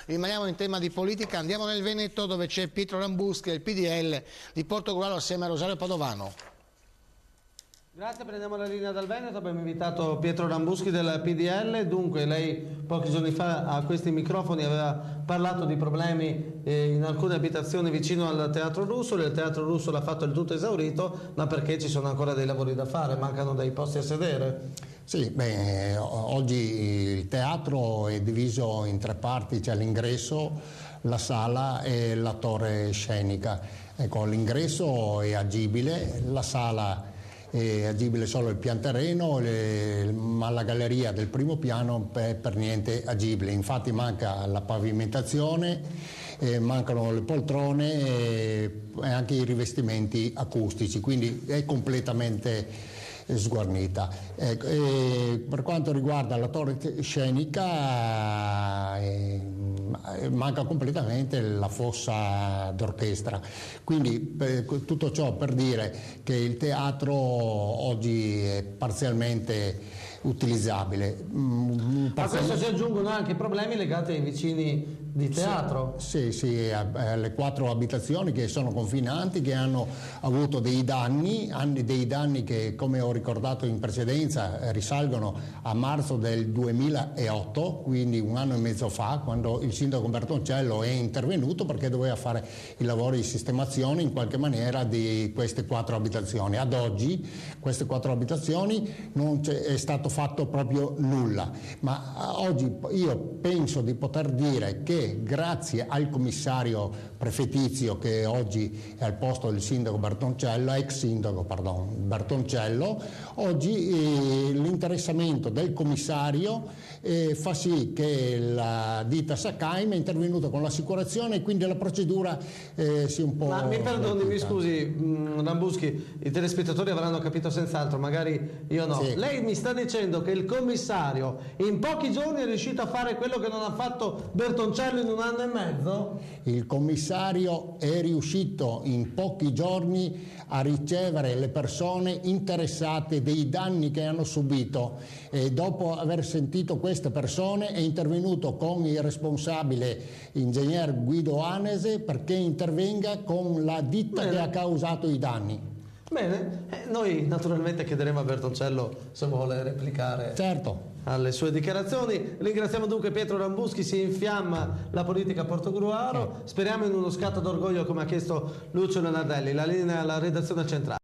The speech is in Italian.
Rimaniamo in tema di politica, andiamo nel Veneto dove c'è Pietro Rambuschi del PDL di Portogruaro assieme a Rosario Padovano. Grazie, prendiamo la linea dal Veneto, abbiamo invitato Pietro Rambuschi del PDL. Dunque lei pochi giorni fa a questi microfoni aveva parlato di problemi in alcune abitazioni vicino al Teatro Russo. Il Teatro Russo l'ha fatto il tutto esaurito, ma perché ci sono ancora dei lavori da fare, mancano dei posti a sedere. Sì, beh, oggi il teatro è diviso in tre parti, c'è l'ingresso, la sala e la torre scenica. Ecco, l'ingresso è agibile, la sala è agibile solo il pian terreno, ma la galleria del primo piano è per niente agibile. Infatti manca la pavimentazione, mancano le poltrone e anche i rivestimenti acustici, quindi è completamente sguarnita. Per quanto riguarda la torre scenica manca completamente la fossa d'orchestra, quindi tutto ciò per dire che il teatro oggi è parzialmente utilizzabile. A questo si aggiungono anche problemi legati ai vicini di teatro. Sì, alle 4 abitazioni che sono confinanti, che hanno avuto dei danni che, come ho ricordato in precedenza, risalgono a marzo del 2008, quindi un anno e mezzo fa, quando il sindaco Bertoncello è intervenuto perché doveva fare i lavori di sistemazione in qualche maniera di queste 4 abitazioni. Ad oggi queste 4 abitazioni non è stato fatto proprio nulla, ma oggi io penso di poter dire che grazie al commissario prefettizio che oggi è al posto del sindaco Bertoncello, ex sindaco Bertoncello, oggi l'interessamento del commissario fa sì che la ditta Sacaim è intervenuta con l'assicurazione e quindi la procedura sia un po'... Ma mi perdoni, mi scusi Rambuschi, i telespettatori avranno capito senz'altro, magari io no. Sì. Lei mi sta dicendo che il commissario in pochi giorni è riuscito a fare quello che non ha fatto Bertoncello in un anno e mezzo? Il commissario è riuscito in pochi giorni a ricevere le persone interessate dei danni che hanno subito e dopo aver sentito queste persone è intervenuto con il responsabile ingegner Guido Anese perché intervenga con la ditta che ha causato i danni. Bene, noi naturalmente chiederemo a Bertoncello se vuole replicare. Certo. Alle sue dichiarazioni. Ringraziamo dunque Pietro Rambuschi, si infiamma la politica a Portogruaro, speriamo in uno scatto d'orgoglio come ha chiesto Lucio Leonardelli. La linea alla redazione centrale.